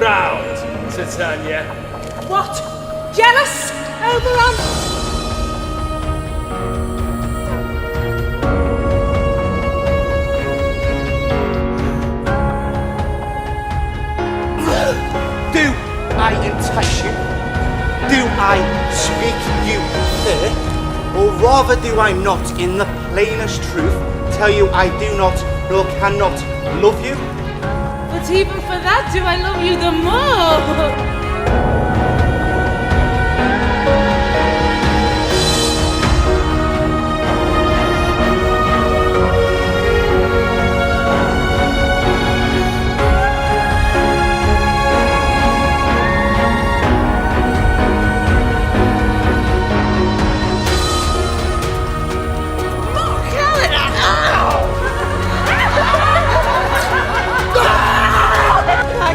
proud to turn you. What? Jealous? Overrun? Do I entice you? Do I speak you fair? Or rather do I not, in the plainest truth, tell you I do not nor cannot love you? But even for that, do I love you the more?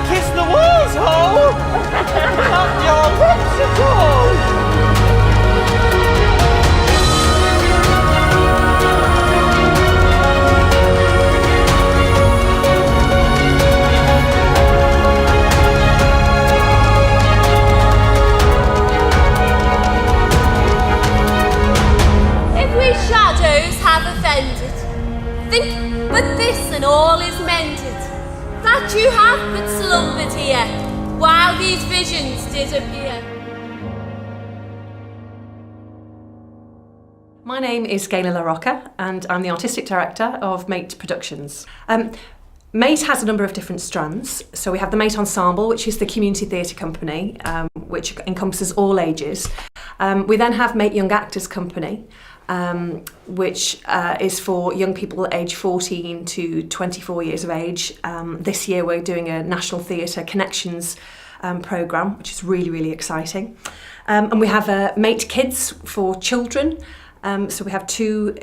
Kiss the walls, ho! Not your lips at all! If we shadows have offended, think but this and all is mended, that you have but slumbered here, while these visions did appear. My name is Gaila LaRocca and I'm the Artistic Director of Mate Productions. Mate has a number of different strands. So we have the Mate Ensemble, which is the community theatre company, which encompasses all ages. We then have Mate Young Actors Company, which is for young people aged 14 to 24 years of age. This year we're doing a National Theatre Connections programme, which is really, really exciting. And we have Mate Kids for children. So we have two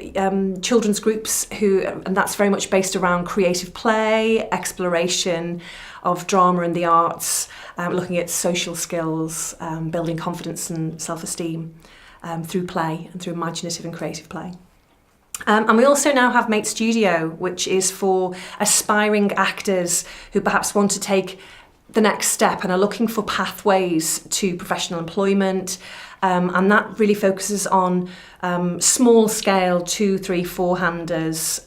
children's groups and that's very much based around creative play, exploration of drama and the arts, looking at social skills, building confidence and self-esteem. Through play and through imaginative and creative play. And we also now have Mate Studio, which is for aspiring actors who perhaps want to take the next step and are looking for pathways to professional employment. And that really focuses on small scale 2, 3, 4-handers.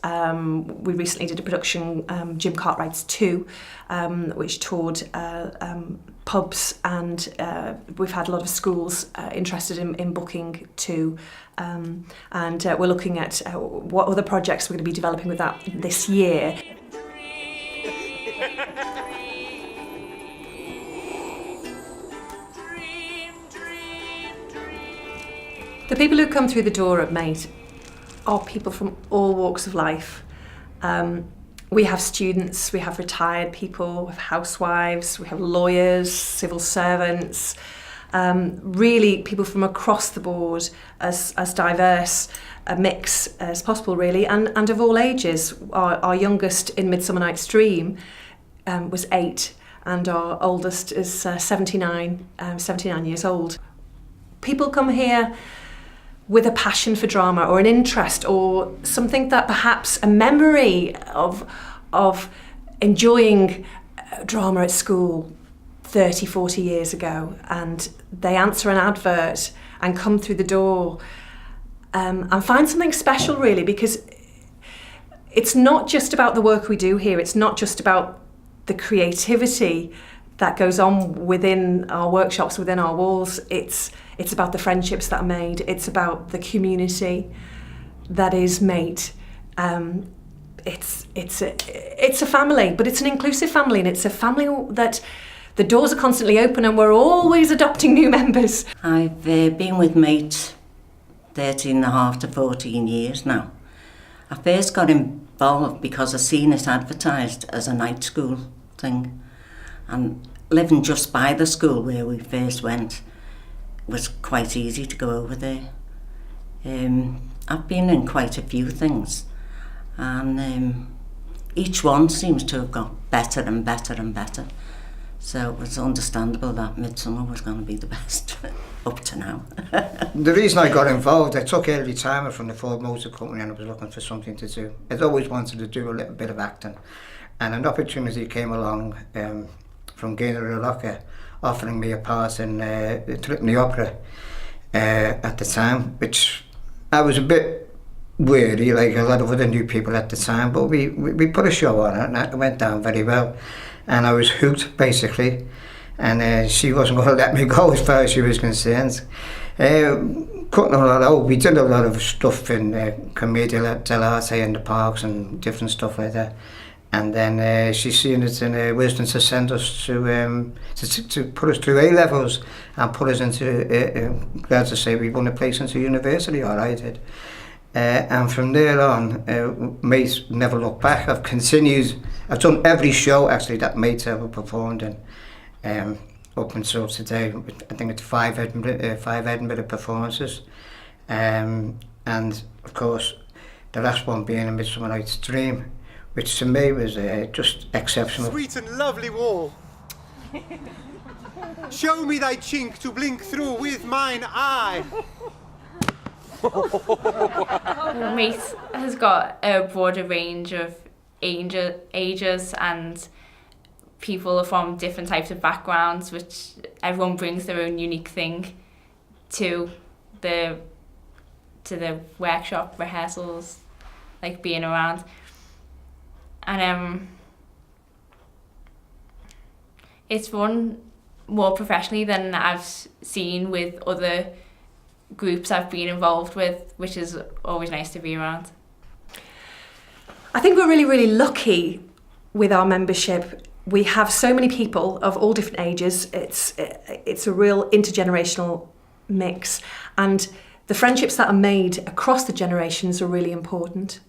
We recently did a production, Jim Cartwright's 2, which toured pubs, and we've had a lot of schools interested in booking 2. And we're looking at what other projects we're going to be developing with that this year. The people who come through the door at Mate are people from all walks of life. We have students, we have retired people, we have housewives, we have lawyers, civil servants, really people from across the board, as diverse a mix as possible really, and of all ages. Our youngest in Midsummer Night's Dream was 8, and our oldest is 79 years old. People come here with a passion for drama or an interest or something that perhaps a memory of enjoying drama at school 30, 40 years ago, and they answer an advert and come through the door and find something special really, because it's not just about the work we do here, it's not just about the creativity that goes on within our workshops, within our walls. It's about the friendships that are made. It's about the community that is Mate. It's a family, but it's an inclusive family, and it's a family that the doors are constantly open, and we're always adopting new members. I've been with Mate 13.5 to 14 years now. I first got involved because I seen it advertised as a night school thing, and living just by the school where we first went was quite easy to go over there. I've been in quite a few things, and each one seems to have got better and better and better. So it was understandable that Midsummer was going to be the best up to now. The reason I got involved, I took early retirement from the Ford Motor Company and I was looking for something to do. I'd always wanted to do a little bit of acting, and an opportunity came along from Gaynor Rocker offering me a part in the opera at the time, which I was a bit weary, like a lot of other new people at the time, but we put a show on it and it went down very well, and I was hooked basically, and she wasn't going to let me go as far as she was concerned. Cutting a lot out, we did a lot of stuff in Commedia dell'arte in the parks and different stuff like that, and then she's seen it in wisdom to send us to put us through A-levels and put us into, glad to say, we won a place into university, or I did. And from there on, Mate never looked back. I've continued, I've done every show actually that Mate ever performed in, up until today. I think it's 5 Edinburgh performances. And of course, the last one being A Midsummer Night's Dream, which to me was just exceptional. Sweet and lovely wall. Show me thy chink to blink through with mine eye. Mate has got a broader range of ages and people from different types of backgrounds, which everyone brings their own unique thing to the workshop rehearsals, like being around. And it's run more professionally than I've seen with other groups I've been involved with, which is always nice to be around. I think we're really, really lucky with our membership. We have so many people of all different ages. It's a real intergenerational mix, and the friendships that are made across the generations are really important,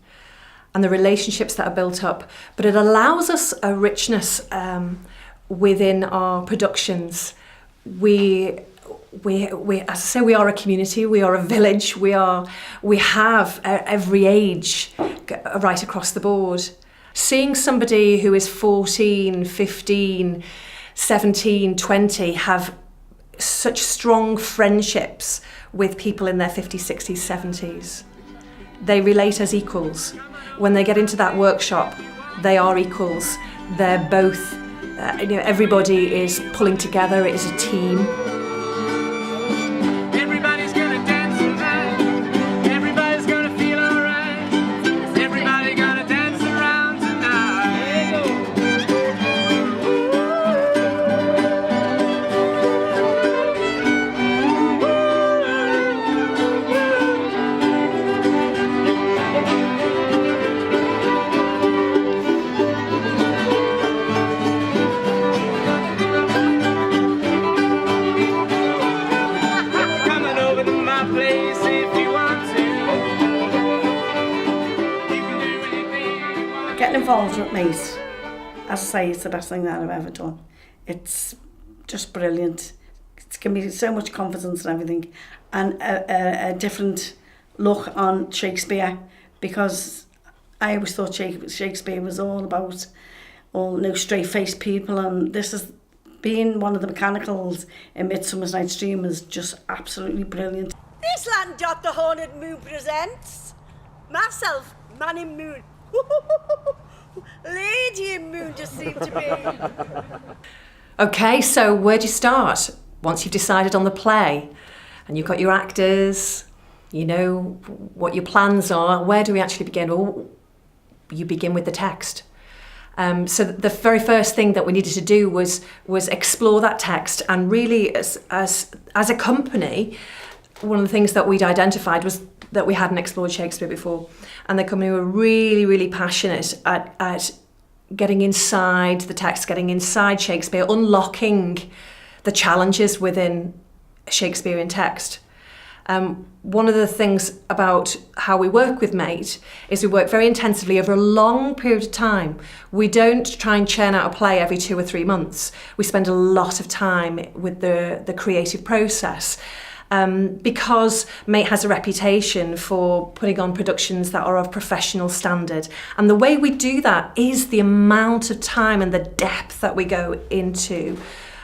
and the relationships that are built up. But it allows us a richness within our productions. We as I say, we are a community, we are a village, we have every age right across the board. Seeing somebody who is 14, 15, 17, 20 have such strong friendships with people in their 50s, 60s, 70s. They relate as equals. When they get into that workshop, they are equals. They're both, everybody is pulling together, it is a team. Involved with Mate, as I say, it's the best thing that I've ever done. It's just brilliant. It's given me so much confidence and everything, and a different look on Shakespeare, because I always thought Shakespeare was all about straight-faced people, and this is being one of the mechanicals in Midsummer Night's Dream is just absolutely brilliant. This Land Dot the Haunted Moon presents myself, Man in Moon. Lady in Moon just seemed to be. Okay, so where do you start? Once you've decided on the play and you've got your actors, you know what your plans are, where do we actually begin? Well, you begin with the text. So the very first thing that we needed to do was explore that text, and really as a company, one of the things that we'd identified was that we hadn't explored Shakespeare before, and the company were really, really passionate at getting inside the text, getting inside Shakespeare, unlocking the challenges within Shakespearean text. One of the things about how we work with Mate is we work very intensively over a long period of time. We don't try and churn out a play every 2 or 3 months. We spend a lot of time with the creative process. Because Mate has a reputation for putting on productions that are of professional standard. And the way we do that is the amount of time and the depth that we go into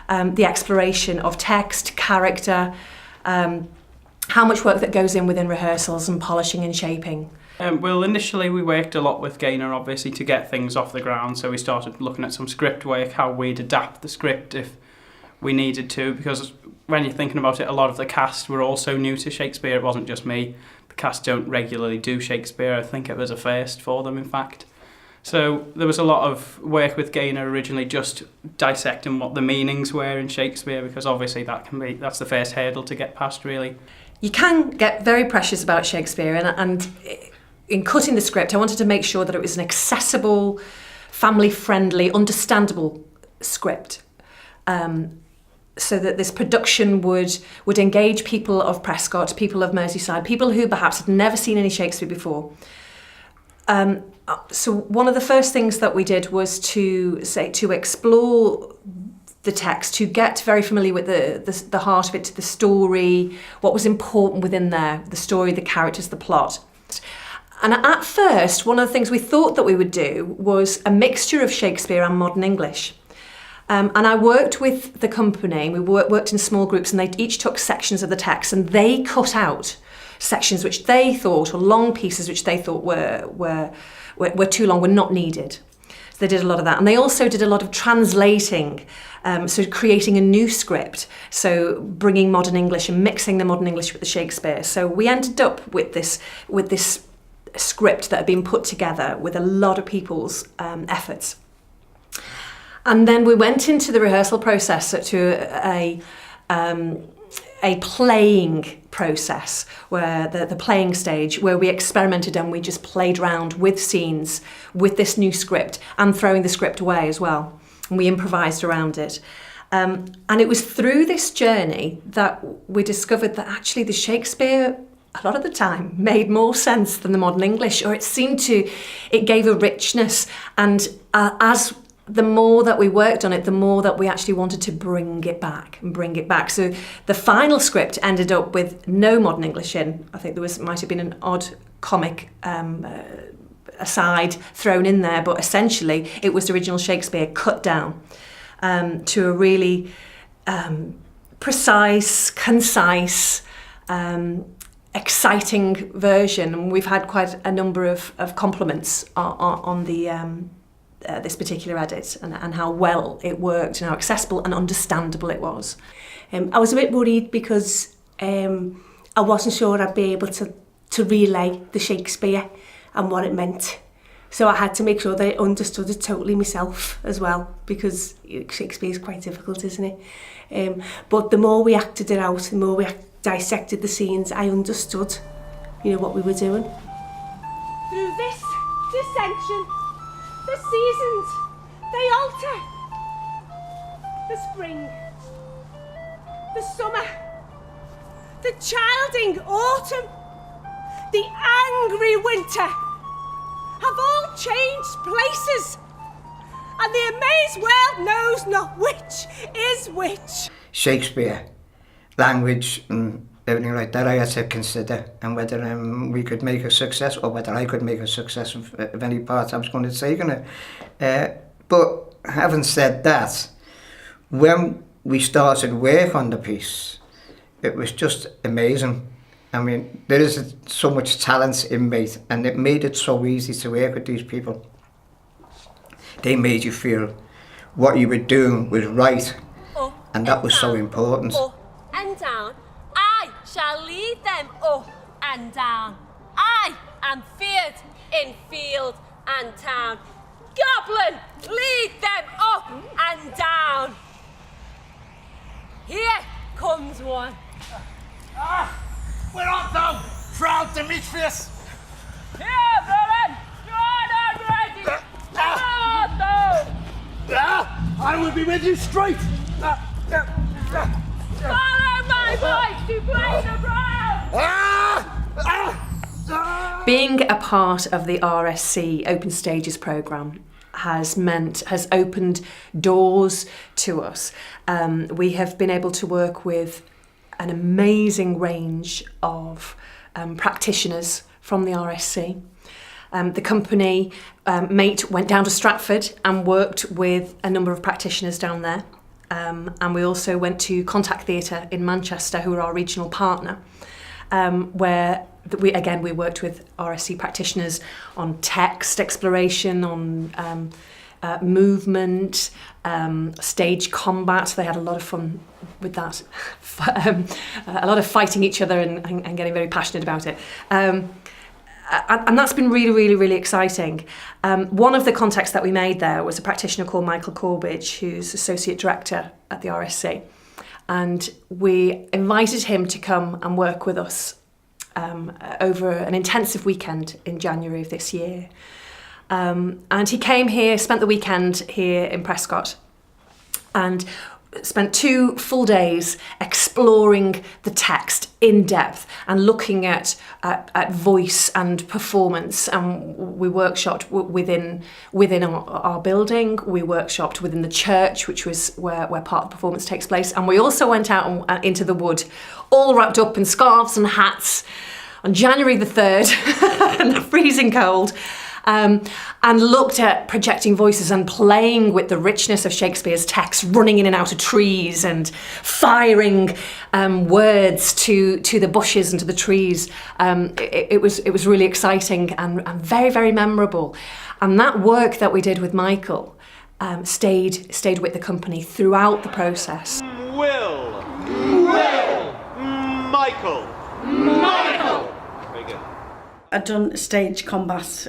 the exploration of text, character, how much work that goes in within rehearsals and polishing and shaping. Well, initially we worked a lot with Gaynor, obviously, to get things off the ground. So we started looking at some script work, how we'd adapt the script if we needed to, because when you're thinking about it, a lot of the cast were also new to Shakespeare. It wasn't just me. The cast don't regularly do Shakespeare. I think it was a first for them, in fact. So there was a lot of work with Gaynor originally, just dissecting what the meanings were in Shakespeare, because obviously that's the first hurdle to get past, really. You can get very precious about Shakespeare, and in cutting the script, I wanted to make sure that it was an accessible, family-friendly, understandable script, so that this production would engage people of Prescot, people of Merseyside, people who perhaps had never seen any Shakespeare before. So one of the first things that we did was to explore the text, to get very familiar with the heart of it, the story, what was important within there, the story, the characters, the plot. And at first, one of the things we thought that we would do was a mixture of Shakespeare and modern English. And I worked with the company, we worked in small groups, and they each took sections of the text, and they cut out sections which they thought, or long pieces which they thought were too long, were not needed. So they did a lot of that. And they also did a lot of translating, so creating a new script, so bringing modern English and mixing the modern English with the Shakespeare. So we ended up with this script that had been put together with a lot of people's efforts. And then we went into the rehearsal process to a playing process, where the playing stage, where we experimented and we just played around with scenes with this new script and throwing the script away as well. And we improvised around it. And it was through this journey that we discovered that actually the Shakespeare, a lot of the time, made more sense than the modern English, or it gave a richness. And as the more that we worked on it, the more that we actually wanted to bring it back. So the final script ended up with no modern English in. I think might have been an odd comic aside thrown in there, but essentially it was the original Shakespeare cut down to a really precise, concise, exciting version. And we've had quite a number of compliments on the this particular edit, and how well it worked and how accessible and understandable it was. I was a bit worried because I wasn't sure I'd be able to relay the Shakespeare and what it meant. So I had to make sure that I understood it totally myself as well, because Shakespeare is quite difficult, isn't it? But the more we acted it out, the more we dissected the scenes, I understood, what we were doing. Through this dissension, the seasons, they alter. The spring, the summer, the childing autumn, the angry winter have all changed places, and the amazed world knows not which is which. Shakespeare, language and everything like that I had to consider, and whether we could make a success, or whether I could make a success of any part I was going to take in it. But having said that, when we started work on the piece, it was just amazing. I mean, there is so much talent in Mate, and it made it so easy to work with these people. They made you feel what you were doing was right, and that was so important. Up and down, I shall lead them up and down. I am feared in field and town. Goblin, lead them up and down. Here comes one. Where art thou, proud Demetrius? Here, villain! You're not ready! Where art thou? I will be with you straight. Follow my voice to play the brow! Being a part of the RSC Open Stages programme has opened doors to us. We have been able to work with an amazing range of practitioners from the RSC. The company, Mate, went down to Stratford and worked with a number of practitioners down there. And we also went to Contact Theatre in Manchester, who are our regional partner. where we worked with RSC practitioners on text exploration, on movement, stage combat. They had a lot of fun with that. A lot of fighting each other and getting very passionate about it. And that's been really, really, really exciting. One of the contacts that we made there was a practitioner called Michael Corbidge, who's Associate Director at the RSC. And we invited him to come and work with us over an intensive weekend in January of this year. And he came here, spent the weekend here in Prescot, and spent 2 full days exploring the text in depth and looking at voice and performance. And we workshopped within our building. We workshopped within the church, which was where part of the performance takes place. And we also went out into the wood, all wrapped up in scarves and hats, on January the 3rd, in the freezing cold. And looked at projecting voices and playing with the richness of Shakespeare's text, running in and out of trees and firing words to the bushes and to the trees. It was really exciting and very, very memorable. And that work that we did with Michael stayed with the company throughout the process. Michael. Very good. I'd done stage combat.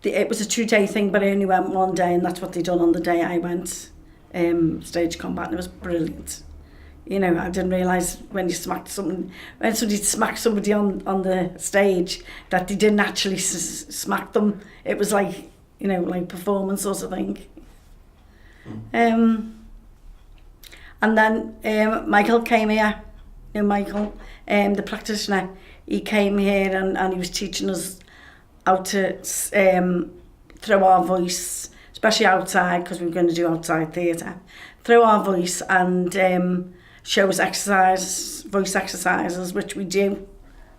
It was a 2-day thing, but I only went 1 day, and that's what they done on the day I went. Stage combat, and it was brilliant. You know, I didn't realise when somebody smacked somebody on the stage, that they didn't actually smack them. It was like, you know, like performance sort of thing. And then Michael came here. You know, Michael, the practitioner. He came here and he was teaching us how to throw our voice, especially outside, because we were going to do outside theatre, throw our voice and show us voice exercises, which we do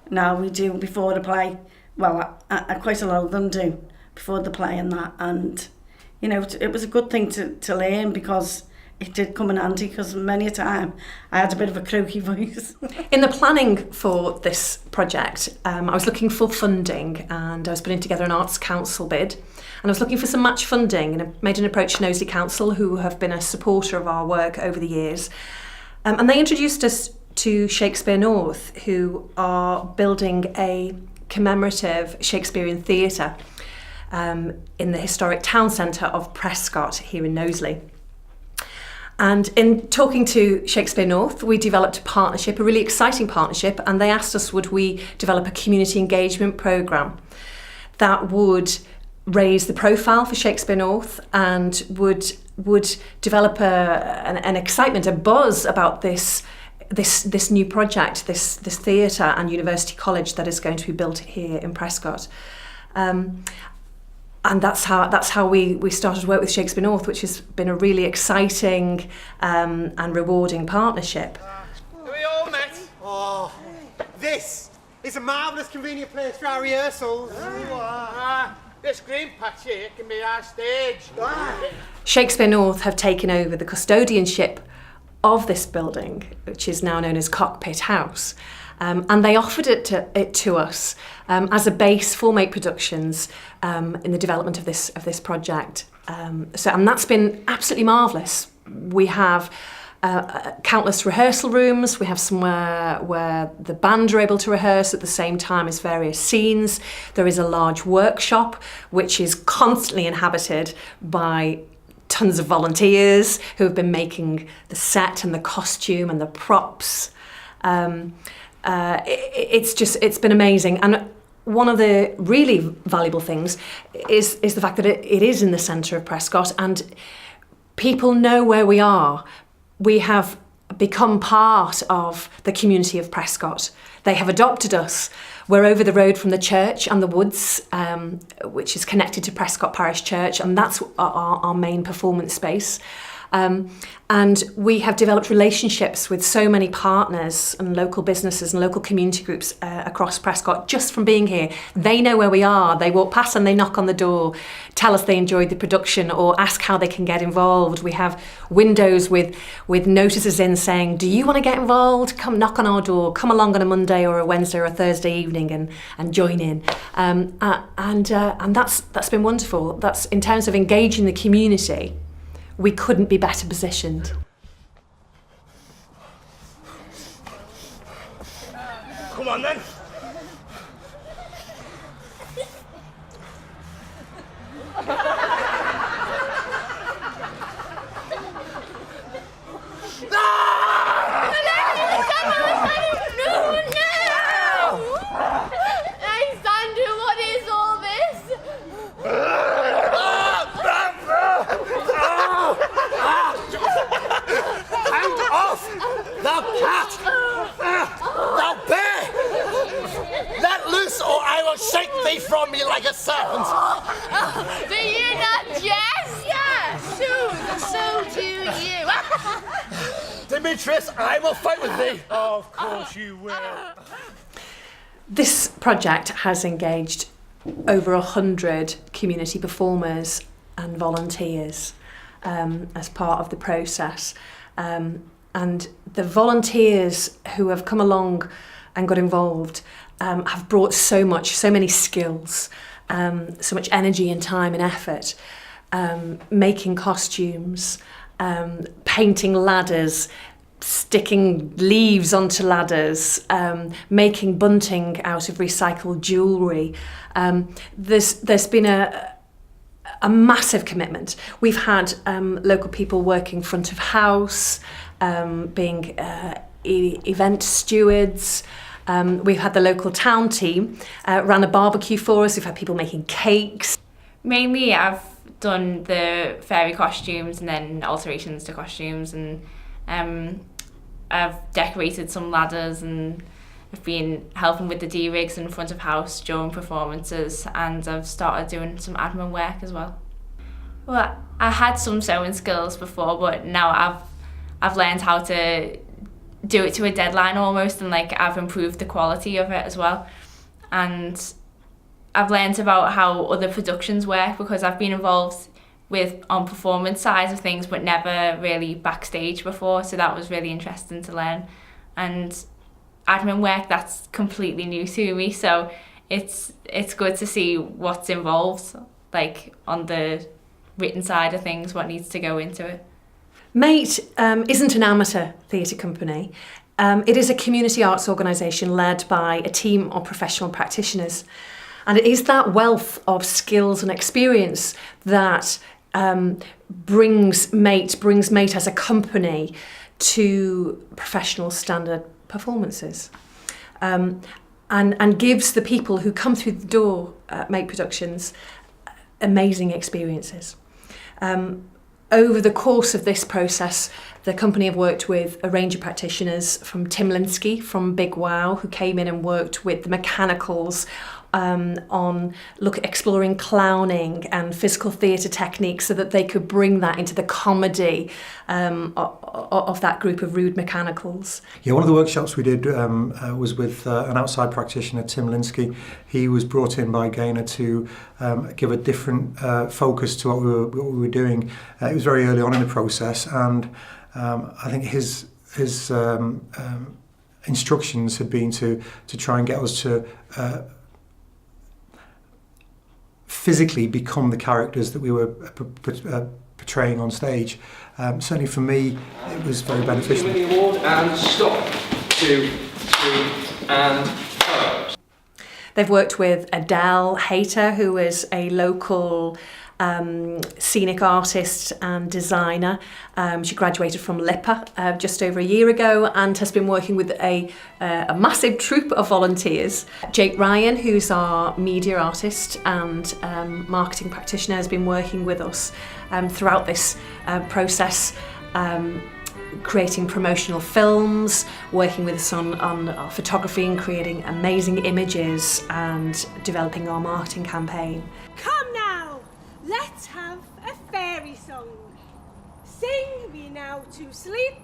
now. We do before the play. Well, quite a lot of them do before the play and that. And, you know, it was a good thing to learn, because it did come in handy, because many a time I had a bit of a croaky voice. In the planning for this project, I was looking for funding, and I was putting together an Arts Council bid, and I was looking for some match funding, and I made an approach to Knowsley Council, who have been a supporter of our work over the years. And they introduced us to Shakespeare North, who are building a commemorative Shakespearean theatre in the historic town centre of Prescot here in Knowsley. And in talking to Shakespeare North, we developed a partnership, a really exciting partnership, and they asked us would we develop a community engagement programme that would raise the profile for Shakespeare North and would develop an excitement, a buzz about this new project, this theatre and university college that is going to be built here in Prescot. And that's how we started work with Shakespeare North, which has been a really exciting and rewarding partnership. Are we all met? Oh, this is a marvellous convenient place for our rehearsals. This green patch here can be our stage. Shakespeare North have taken over the custodianship of this building, which is now known as Cockpit House. And they offered it to us as a base for Mate Productions in the development of this project. And that's been absolutely marvellous. We have countless rehearsal rooms. We have somewhere where the band are able to rehearse at the same time as various scenes. There is a large workshop which is constantly inhabited by tons of volunteers who have been making the set and the costume and the props. It's been amazing, and one of the really valuable things is the fact that it is in the centre of Prescot, and people know where we are. We have become part of the community of Prescot. They have adopted us. We're over the road from the church and the woods, which is connected to Prescot Parish Church, and that's our main performance space. And we have developed relationships with so many partners and local businesses and local community groups across Prescot just from being here. They know where we are. They walk past and they knock on the door, tell us they enjoyed the production or ask how they can get involved. We have windows with notices in saying, do you want to get involved? Come knock on our door, come along on a Monday or a Wednesday or a Thursday evening and join in. And that's been wonderful. That's in terms of engaging the community. We couldn't be better positioned. Come on then. Shake thee from me like a serpent! Do you not jest? Yes, so do you. Demetrius, I will fight with thee! Of course you will. This project has engaged over 100 community performers and volunteers as part of the process. And the volunteers who have come along and got involved have brought so many skills, so much energy and time and effort, making costumes, painting ladders, sticking leaves onto ladders, making bunting out of recycled jewellery. There's been a massive commitment. We've had local people working front of house, being event stewards. We've had the local town team ran a barbecue for us. We've had people making cakes. Mainly I've done the fairy costumes and then alterations to costumes, and I've decorated some ladders, and I've been helping with the D-rigs in front of house during performances, and I've started doing some admin work as well. Well, I had some sewing skills before, but now I've learned how to do it to a deadline almost, and like I've improved the quality of it as well. And I've learned about how other productions work because I've been involved on performance side of things but never really backstage before, so that was really interesting to learn. And admin work, that's completely new to me, so it's good to see what's involved, like on the written side of things, what needs to go into it. Mate isn't an amateur theatre company. It is a community arts organisation led by a team of professional practitioners. And it is that wealth of skills and experience that brings Mate as a company to professional standard performances. And gives the people who come through the door at Mate Productions amazing experiences. Over the course of this process, the company have worked with a range of practitioners from Tim Linsky from Big Wow, who came in and worked with the mechanicals on exploring clowning and physical theatre techniques so that they could bring that into the comedy of that group of rude mechanicals. Yeah, one of the workshops we did was with an outside practitioner, Tim Linsky. He was brought in by Gaynor to give a different focus to what we were doing. It was very early on in the process, and I think his instructions had been to try and get us to physically become the characters that we were portraying on stage. Certainly for me, it was very beneficial. Win the award and stop. 2, 3, and pose. They've worked with Adele Hayter, who is a local scenic artist and designer. She graduated from LIPA just over a year ago and has been working with a massive troupe of volunteers. Jake Ryan, who's our media artist and marketing practitioner, has been working with us throughout this process, creating promotional films, working with us on our photography and creating amazing images and developing our marketing campaign. Come now, let's have a fairy song. Sing me now to sleep,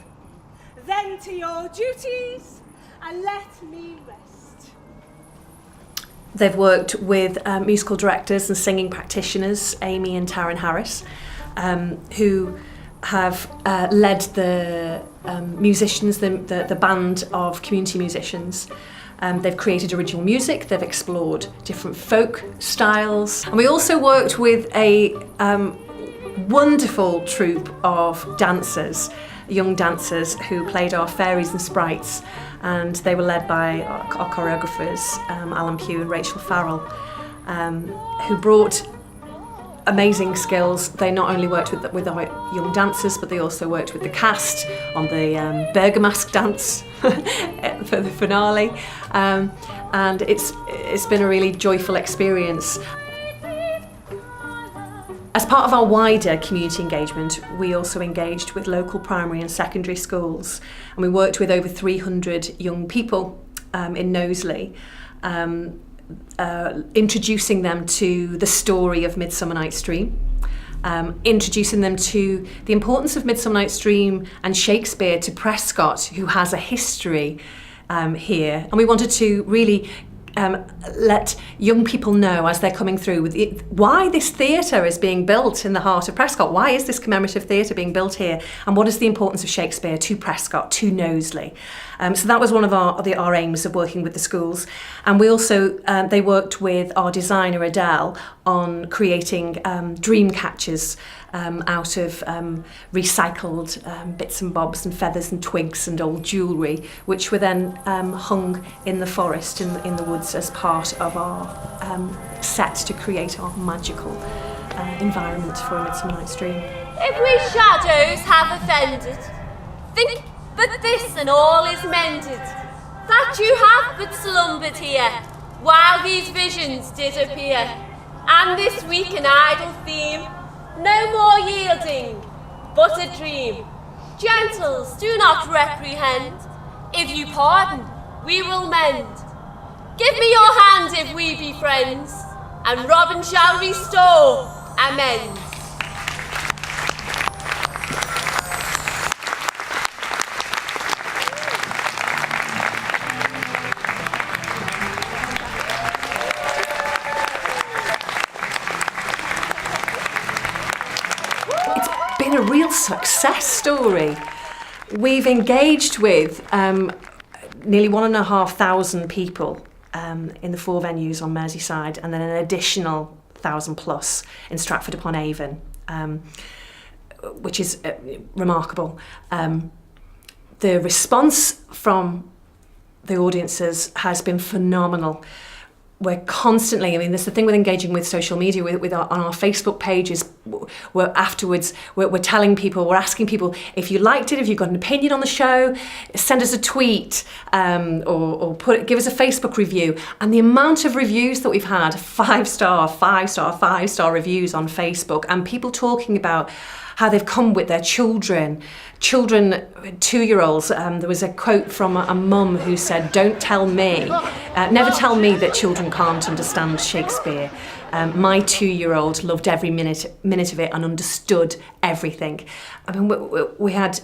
then to your duties, and let me rest. They've worked with musical directors and singing practitioners, Amy and Taryn Harris, who have led the musicians, the band of community musicians. They've created original music, they've explored different folk styles. And we also worked with a wonderful troupe of dancers, young dancers who played our fairies and sprites, and they were led by our choreographers, Alan Pugh and Rachel Farrell, who brought amazing skills. They not only worked with our young dancers, but they also worked with the cast on the Bergamask dance for the finale, and it's been a really joyful experience. As part of our wider community engagement, we also engaged with local primary and secondary schools, and we worked with over 300 young people in Knowsley, introducing them to the story of Midsummer Night's Dream, introducing them to the importance of Midsummer Night's Dream and Shakespeare to Prescot, who has a history here. And we wanted to really let young people know as they're coming through why this theatre is being built in the heart of Prescot. Why is this commemorative theatre being built here? And what is the importance of Shakespeare to Prescot, to Knowsley? So that was one of our aims of working with the schools. And we also, they worked with our designer Adele on creating dream catchers out of recycled bits and bobs and feathers and twigs and old jewellery, which were then hung in the forest, in the woods, as part of our set to create our magical environment for A Midsummer Night's Dream. If we shadows have offended, think that this and all is mended, that you have but slumbered here, while these visions did appear, and this weak and idle theme, no more yielding, but a dream. Gentles, do not reprehend. If you pardon, we will mend. Give me your hand if we be friends, and Robin shall restore amends. Been a real success story. We've engaged with nearly 1,500 people in the 4 venues on Merseyside, and then an additional 1,000 plus in Stratford-upon-Avon, which is remarkable. The response from the audiences has been phenomenal. We're constantly, I mean, there's the thing with engaging with social media, on our Facebook pages, we're telling people, we're asking people, if you liked it, if you've got an opinion on the show, send us a tweet, or give us a Facebook review. And the amount of reviews that we've had, 5-star reviews on Facebook, and people talking about how they've come with their children, 2-year-olds. There was a quote from a mum who said, "Don't tell me, never tell me that children can't understand Shakespeare. My 2-year-old loved every minute of it and understood everything." I mean, we had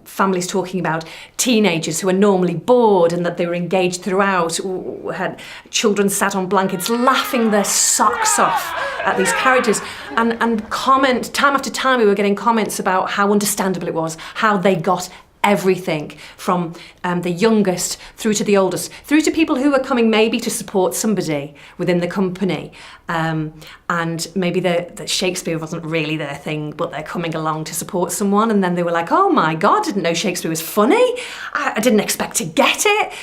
families talking about teenagers who are normally bored and that they were engaged throughout. We had children sat on blankets laughing their socks off at these characters, and time after time we were getting comments about how understandable it was, how they got everything from the youngest through to the oldest, through to people who are coming maybe to support somebody within the company, and maybe that Shakespeare wasn't really their thing, but they're coming along to support someone, and then they were like, "Oh my God, I didn't know Shakespeare was funny. I didn't expect to get it.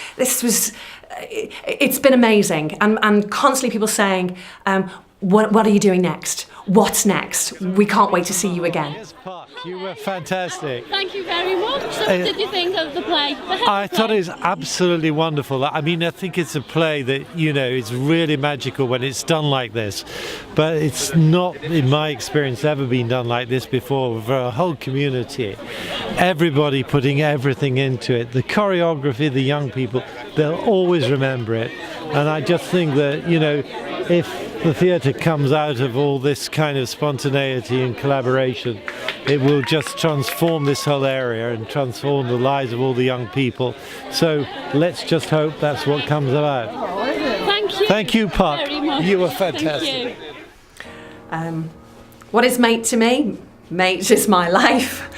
It's been amazing," and constantly people saying, what are you doing next? What's next? We can't wait to see you again. You were fantastic. Thank you very much. So what did you think of the play? I thought it was absolutely wonderful. I mean, I think it's a play that, it's really magical when it's done like this. But it's not, in my experience, ever been done like this before for a whole community. Everybody putting everything into it. The choreography, the young people, they'll always remember it. And I just think that, the theatre comes out of all this kind of spontaneity and collaboration, it will just transform this whole area and transform the lives of all the young people. So let's just hope that's what comes about. Thank you. Thank you, Puck. Very much. You were fantastic. Thank you. What is Mate to me? Mate is my life.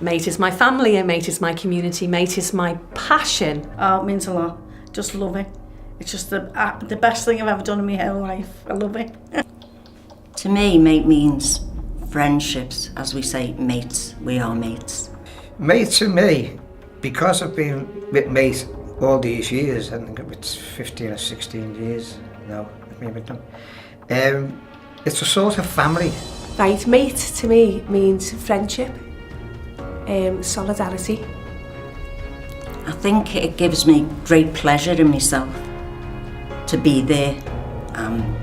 Mate is my family, and Mate is my community. Mate is my passion. Oh, it means a lot. Just love it. It's just the best thing I've ever done in my whole life. I love it. To me, mate means friendships. As we say, mates, we are mates. Mate to me, because I've been with Mate all these years, I think it's 15 or 16 years now, maybe done. It's a sort of family. Right, mate to me means friendship, solidarity. I think it gives me great pleasure in myself to be there, and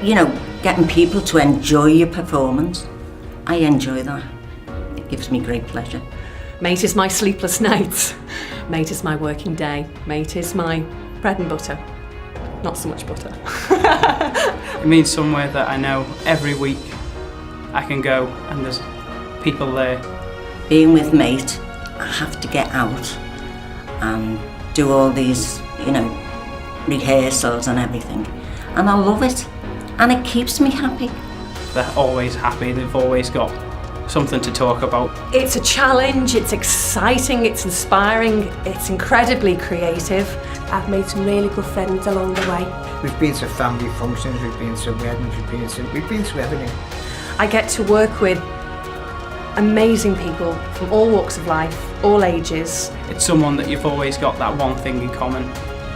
you know, getting people to enjoy your performance. I enjoy that. It gives me great pleasure. Mate is my sleepless nights. Mate is my working day. Mate is my bread and butter. Not so much butter. It means somewhere that I know every week I can go and there's people there. Being with Mate, I have to get out and do all these, you know, rehearsals and everything. And I love it. And it keeps me happy. They're always happy, they've always got something to talk about. It's a challenge, it's exciting, it's inspiring, it's incredibly creative. I've made some really good friends along the way. We've been to family functions, we've been to weddings, we've been to everything. I get to work with amazing people from all walks of life, all ages. It's someone that you've always got that one thing in common,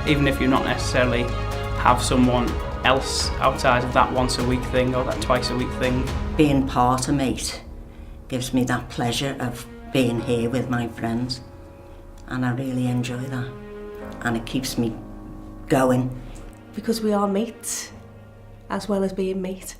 even if you not necessarily have someone else outside of that once a week thing or that twice a week thing. Being part of Mate gives me that pleasure of being here with my friends, and I really enjoy that, and it keeps me going. Because we are mates as well as being mate.